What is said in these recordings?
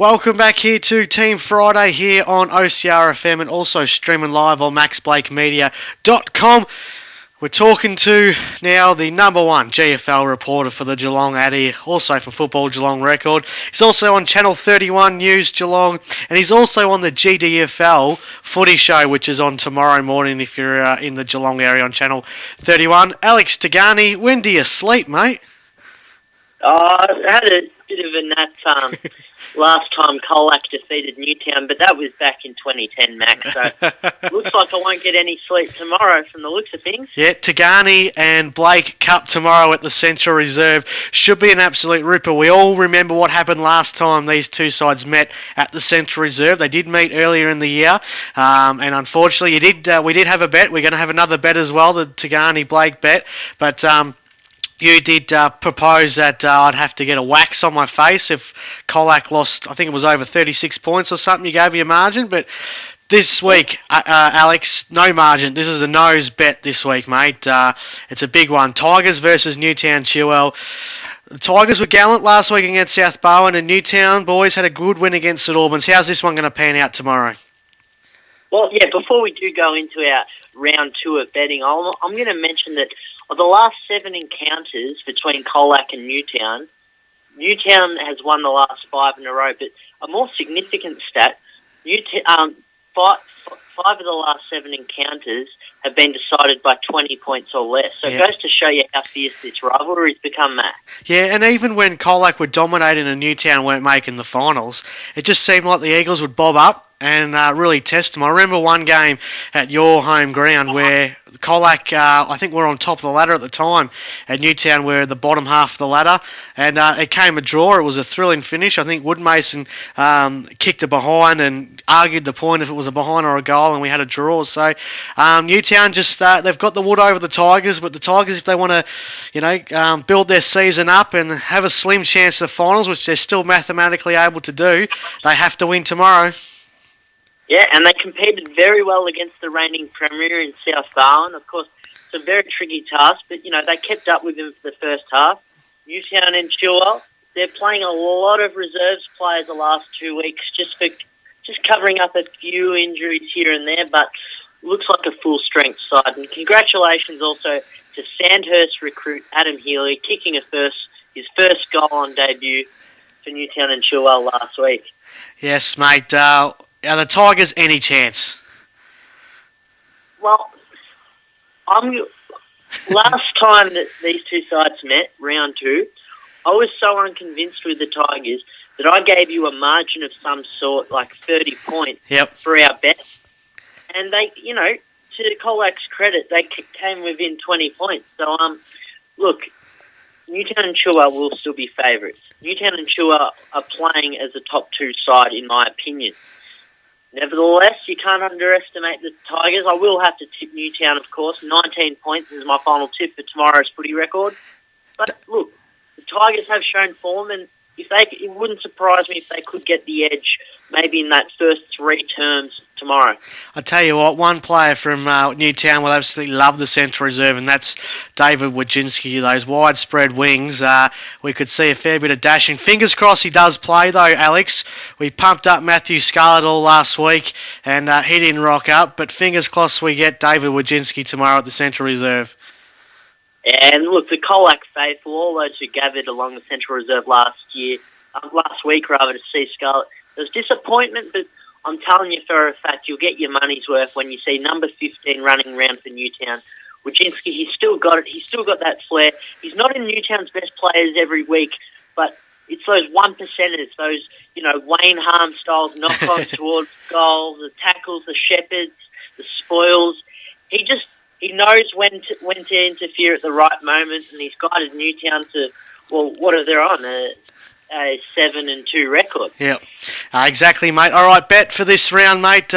Welcome back here to Team Friday here on OCR FM and also streaming live on maxblakemedia.com. We're talking to now the number one GFL reporter for the Geelong Addy, also for Football Geelong Record. He's also on Channel 31 News Geelong, and he's also on the GDFL Footy Show, which is on tomorrow morning if you're in the Geelong area on Channel 31. Alex Tigani, when do you sleep, mate? I had a bit of a nap last time Colac defeated Newtown, but that was back in 2010, Max. So looks like I won't get any sleep tomorrow from the looks of things. Yeah, Tigani and Blake Cup tomorrow at the Central Reserve. Should be an absolute ripper. We all remember what happened last time these two sides met at the Central Reserve. They did meet earlier in the year, and unfortunately we did have a bet. We're going to have another bet as well, the Tigani-Blake bet, but you did propose that I'd have to get a wax on my face if Colac lost, I think it was over 36 points or something. You gave me a margin, but this week, Alex, no margin. This is a nose bet this week, mate. It's a big one. Tigers versus Newtown Chilwell. The Tigers were gallant last week against South Barwon, and Newtown boys had a good win against St Albans. How's this one going to pan out tomorrow? Well, yeah, before we do go into our round two of betting, I'm going to mention that of the last 7 encounters between Colac and Newtown has won the last 5 in a row. But a more significant stat, five of the last 7 encounters have been decided by 20 points or less. So It goes to show you how fierce this rivalry's become, Matt. Yeah, and even when Colac were dominating and Newtown weren't making the finals, it just seemed like the Eagles would bob up and really test them. I remember one game at your home ground where Colac, I think were on top of the ladder at the time, and Newtown were the bottom half of the ladder, and it came a draw. It was a thrilling finish. I think Woodmason kicked a behind and argued the point if it was a behind or a goal, and we had a draw. So Newtown just they've got the wood over the Tigers, but the Tigers, if they want to, build their season up and have a slim chance of the finals, which they're still mathematically able to do, they have to win tomorrow. Yeah, and they competed very well against the reigning premier in South Barwon. Of course, it's a very tricky task, but, they kept up with them for the first half. Newtown and Chilwell, they're playing a lot of reserves players the last 2 weeks just covering up a few injuries here and there, but looks like a full-strength side. And congratulations also to Sandhurst recruit Adam Healy, kicking his first goal on debut for Newtown and Chilwell last week. Yes, mate. Are the Tigers any chance? Well, last time that these two sides met, round 2, I was so unconvinced with the Tigers that I gave you a margin of some sort, like 30 points, for our bet. And they, to Colac's credit, they came within 20 points. So, look, Newtown and Chilwell will still be favourites. Newtown and Chilwell are playing as a top 2 side, in my opinion. Nevertheless, you can't underestimate the Tigers. I will have to tip Newtown, of course. 19 points is my final tip for tomorrow's footy record. But look, the Tigers have shown form, and it wouldn't surprise me if they could get the edge maybe in that first 3 terms tomorrow. I tell you what, one player from Newtown will absolutely love the Central Reserve, and that's David Wojcinski. Those widespread wings, we could see a fair bit of dashing. Fingers crossed he does play, though, Alex. We pumped up Matthew Scarlett all last week, and he didn't rock up, but fingers crossed we get David Wojcinski tomorrow at the Central Reserve. And look, the Colac faithful, all those who gathered along the Central Reserve last week, to see Scarlett, there was disappointment, but I'm telling you for a fact, you'll get your money's worth when you see number 15 running around for Newtown. Wojcinski, he's still got it. He's still got that flair. He's not in Newtown's best players every week, but it's those 1%ers, those, Wayne Harm-styles knock-ons towards goals, the tackles, the shepherds, the spoils. He knows when to interfere at the right moment, and he's guided Newtown to, what are they on? A 7-2 record. Yeah, exactly, mate. All right, bet for this round, mate.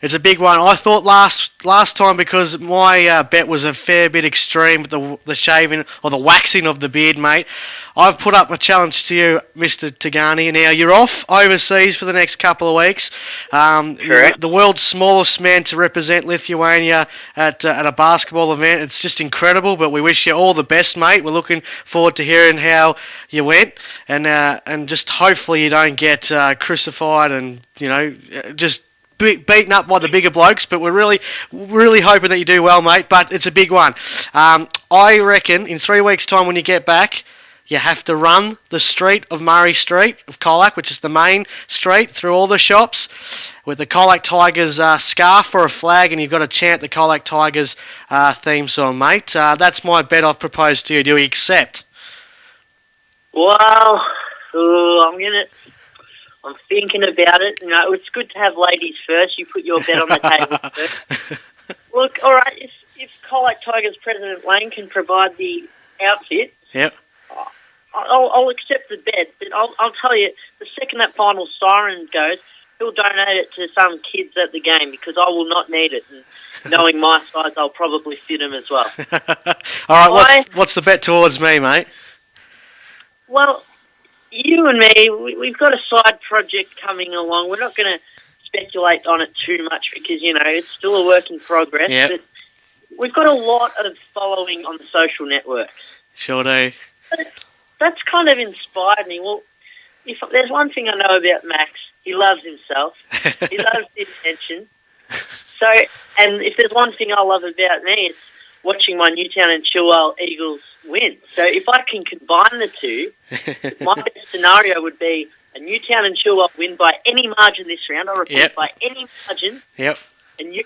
It's a big one. I thought last time, because my bet was a fair bit extreme with the shaving or the waxing of the beard, mate. I've put up a challenge to you, Mr. Tigani. Now, you're off overseas for the next couple of weeks. Correct. The world's smallest man to represent Lithuania at a basketball event. It's just incredible, but we wish you all the best, mate. We're looking forward to hearing how you went. And and just hopefully you don't get crucified and just beaten up by the bigger blokes. But we're really hoping that you do well, mate. But it's a big one. I reckon in 3 weeks' time when you get back, you have to run the street of Murray Street of Colac, which is the main street, through all the shops with the Colac Tigers scarf or a flag, and you've got to chant the Colac Tigers theme song, mate. That's my bet I've proposed to you. Do you accept? Well, I'm thinking about it. It's good to have ladies first. You put your bet on the table first. Look, all right, if Colac Tigers President Lane can provide the outfit, yep, I'll accept the bet. But I'll tell you, the second that final siren goes, he'll donate it to some kids at the game because I will not need it. And knowing my size, I'll probably fit him as well. All right, what's the bet towards me, mate? Well, you and me, we've got a side project coming along. We're not going to speculate on it too much because, it's still a work in progress. Yep. But we've got a lot of following on the social networks. Sure do. That's kind of inspired me. Well, if there's one thing I know about Max, he loves himself. He loves the attention. So, and if there's one thing I love about me, it's watching my Newtown and Chilwell Eagles win. So if I can combine the two, my best scenario would be a Newtown and Chilwell win by any margin this round. I repeat, by any margin. Yep. And you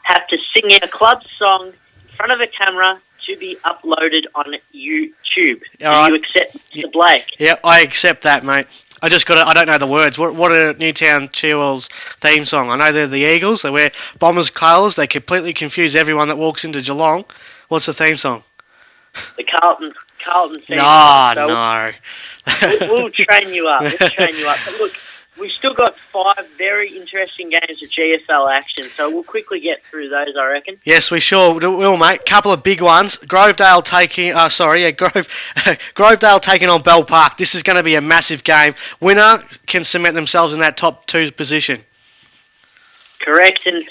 have to sing our club song in front of a camera to be uploaded on YouTube. Do you accept Mr. Blake? Yep, I accept that, mate. I don't know the words. What are Newtown Chilwell's theme song? I know they're the Eagles. They wear Bombers colours. They completely confuse everyone that walks into Geelong. What's the theme song? The Carlton theme song. So No. we'll train you up. But look, we've still got 5 very interesting games of GFL action, so we'll quickly get through those, I reckon. Yes, we sure will, mate. Couple of big ones. Grovedale taking on Bell Park. This is going to be a massive game. Winner can cement themselves in that top 2 position. Correct, and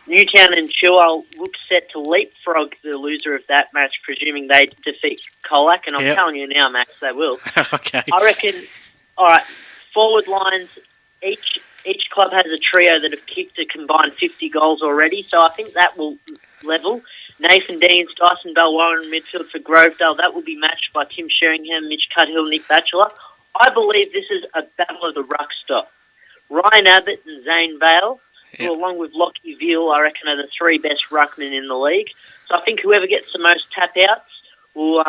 Newtown and Chilwell look set to leapfrog the loser of that match, presuming they defeat Colac, and I'm telling you now, Max, they will. Okay. I reckon, all right, forward lines, each club has a trio that have kicked a combined 50 goals already, so I think that will level. Nathan Deans, Dyson Bell-Warren in midfield for Grovedale, that will be matched by Tim Sheringham, Mitch Cuthill, Nick Batchelor. I believe this is a battle of the ruck stop. Ryan Abbott and Zane Bale, who along with Lockie Veal, I reckon are the 3 best ruckmen in the league. So I think whoever gets the most tap-outs will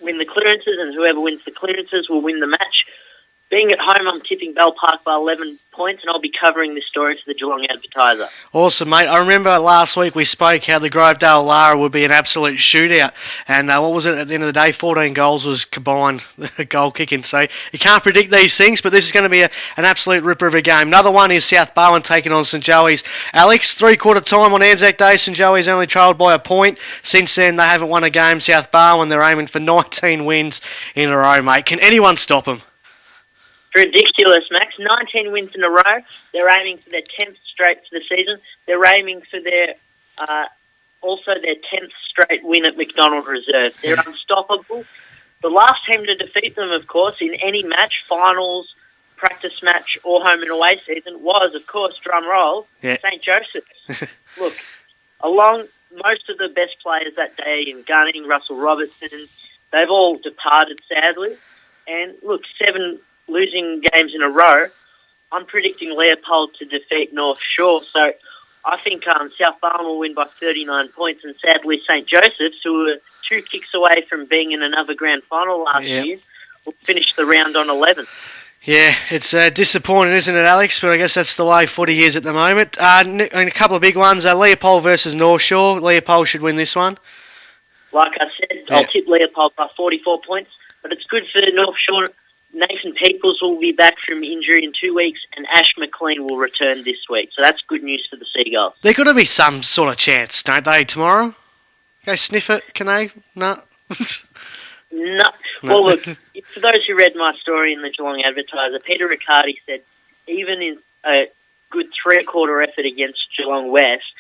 win the clearances, and whoever wins the clearances will win the match. Being at home, I'm tipping Bell Park by 11 points, and I'll be covering this story to the Geelong Advertiser. Awesome, mate. I remember last week we spoke how the Grovedale Lara would be an absolute shootout, and what was it at the end of the day? 14 goals was combined goal kicking. So you can't predict these things, but this is going to be an absolute ripper of a game. Another one is South Barwon taking on St Joey's. Alex, 3/4 time on Anzac Day, St Joey's only trailed by a point. Since then, they haven't won a game. South Barwon, they're aiming for 19 wins in a row, mate. Can anyone stop them? Ridiculous, Max. 19 wins in a row. They're aiming for their 10th straight for the season. They're aiming for their 10th straight win at McDonald Reserve. They're unstoppable. The last team to defeat them, of course, in any match, finals, practice match, or home and away season was, of course, drum roll, St. Joseph's. Look, along most of the best players that day in Gunning, Russell Robertson, they've all departed, sadly. And look, 7 losing games in a row, I'm predicting Leopold to defeat North Shore. So I think South Barwon will win by 39 points, and sadly St. Joseph's, who were 2 kicks away from being in another grand final last year, will finish the round on 11. Yeah, it's disappointing, isn't it, Alex? But I guess that's the way footy is at the moment. And a couple of big ones, Leopold versus North Shore. Leopold should win this one. Like I said, I'll tip Leopold by 44 points, but it's good for North Shore. Nathan Peoples will be back from injury in 2 weeks, and Ash McLean will return this week. So that's good news for the Seagulls. There's got to be some sort of chance, don't they, tomorrow? Go sniff it, can they? No. No. Well, look, for those who read my story in the Geelong Advertiser, Peter Riccardi said even in a good 3/4 effort against Geelong West,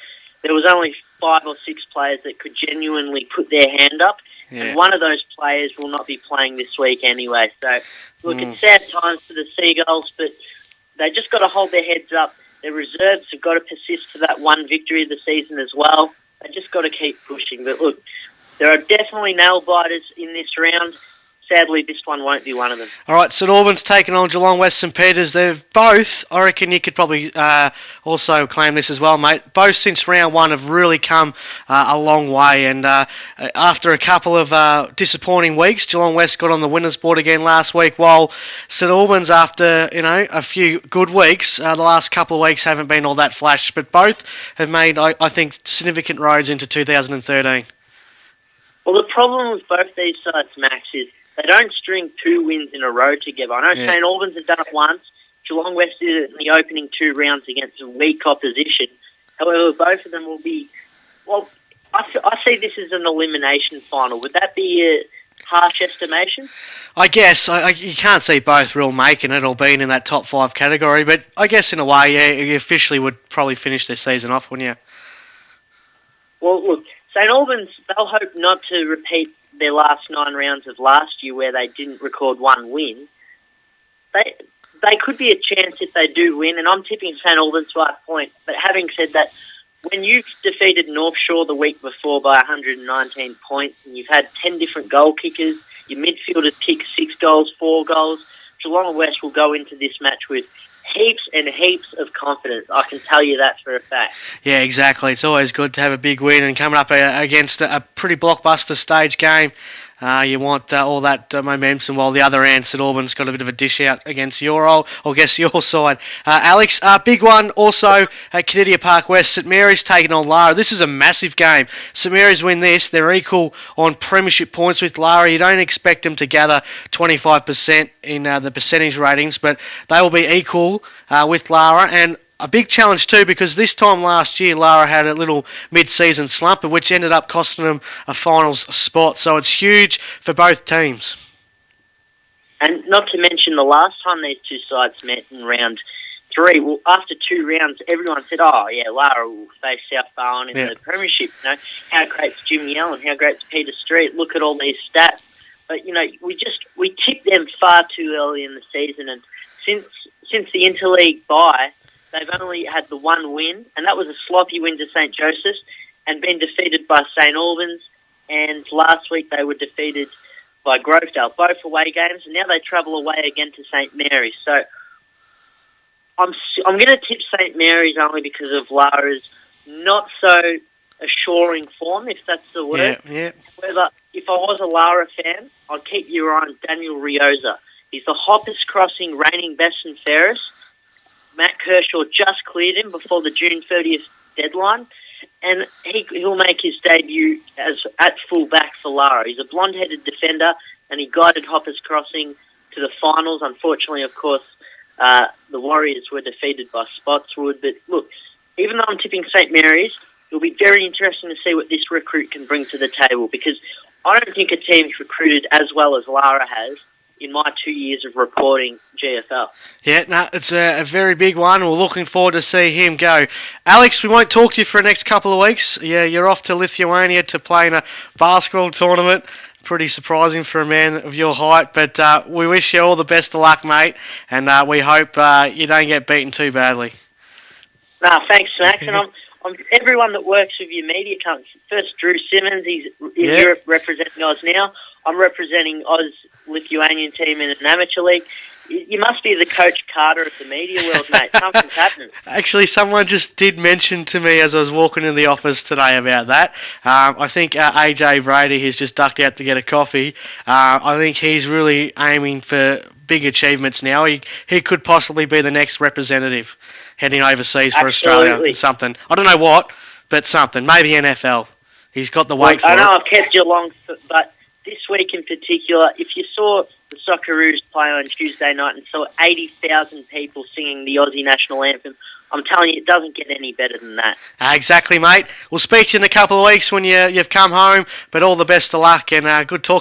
there was only 5 or 6 players that could genuinely put their hand up, and one of those players will not be playing this week anyway. So, look, it's sad times for the Seagulls, but they just got to hold their heads up. Their reserves have got to persist for that one victory of the season as well. They just got to keep pushing. But look, there are definitely nail-biters in this round. Sadly, this one won't be one of them. All right, St Albans taking on Geelong West St Peters. They've both, I reckon you could probably also claim this as well, mate, both since round one have really come a long way. And after a couple of disappointing weeks, Geelong West got on the winners' board again last week, while St Albans, after a few good weeks, the last couple of weeks haven't been all that flash. But both have made, I think, significant roads into 2013. Well, the problem with both these sides, Max, is they don't string 2 wins in a row together. I know St Albans have done it once. Geelong West did it in the opening 2 rounds against a weak opposition. However, both of them will be... Well, I see this as an elimination final. Would that be a harsh estimation? I guess. You can't see both real making it or being in that top 5 category, but I guess in a way, yeah, you officially would probably finish their season off, wouldn't you? Well, look, St Albans, they'll hope not to repeat their last 9 rounds of last year where they didn't record 1 win. They could be a chance if they do win, and I'm tipping St Albans by a point. But having said that, when you've defeated North Shore the week before by 119 points, and you've had 10 different goal kickers, your midfielders kick 6 goals, 4 goals, Geelong West will go into this match with heaps and heaps of confidence. I can tell you that for a fact. Yeah, exactly. It's always good to have a big win, and coming up against a pretty blockbuster stage game, you want all that momentum, while the other end, St Albans, got a bit of a dish out against your side. Alex, big one also at Canidia Park West. St Mary's taking on Lara. This is a massive game. St Mary's win this. They're equal on premiership points with Lara. You don't expect them to gather 25% in the percentage ratings, but they will be equal with Lara. And a big challenge too, because this time last year Lara had a little mid-season slump, which ended up costing them a finals spot. So it's huge for both teams. And not to mention the last time these two sides met in round 3, well, after 2 rounds, everyone said, "Oh yeah, Lara will face South Barwon in the premiership." How great's Jimmy Allen? How great's Peter Street? Look at all these stats. But we tipped them far too early in the season, and since the interleague bye, they've only had the 1 win, and that was a sloppy win to St Joseph's, and been defeated by St Albans, and last week they were defeated by Grovedale, both away games, and now they travel away again to St Mary's. So I'm going to tip St Mary's only because of Lara's not so assuring form, if that's the word. Yeah. However, if I was a Lara fan, I'd keep your eye on Daniel Rioza. He's the Hoppers Crossing reigning best and fairest. Matt Kershaw just cleared him before the June 30th deadline, and he'll make his debut at full-back for Lara. He's a blonde-headed defender, and he guided Hoppers Crossing to the finals. Unfortunately, of course, the Warriors were defeated by Spotswood. But look, even though I'm tipping St Mary's, it'll be very interesting to see what this recruit can bring to the table, because I don't think a team's recruited as well as Lara has in my 2 years of reporting GFL. Yeah, no, it's a very big one. We're looking forward to see him go. Alex, we won't talk to you for the next couple of weeks. Yeah, you're off to Lithuania to play in a basketball tournament. Pretty surprising for a man of your height, but we wish you all the best of luck, mate, and we hope you don't get beaten too badly. No, thanks, Max, and I'm everyone that works with your media company. First, Drew Simmons, he's in Europe representing Oz now. I'm representing Oz Lithuanian team in an amateur league. You must be the Coach Carter of the media world, mate. Something's happening. Actually, someone just did mention to me as I was walking in the office today about that. I think AJ Brady, who's just ducked out to get a coffee, I think he's really aiming for big achievements now. He could possibly be the next representative heading overseas for Australia. Something. I don't know what, but something. Maybe NFL. He's got the weight for it. I know I've kept you long, but this week in particular, if you saw the Socceroos play on Tuesday night and saw 80,000 people singing the Aussie national anthem, I'm telling you, it doesn't get any better than that. Exactly, mate. We'll speak to you in a couple of weeks when you've come home, but all the best of luck and good talk.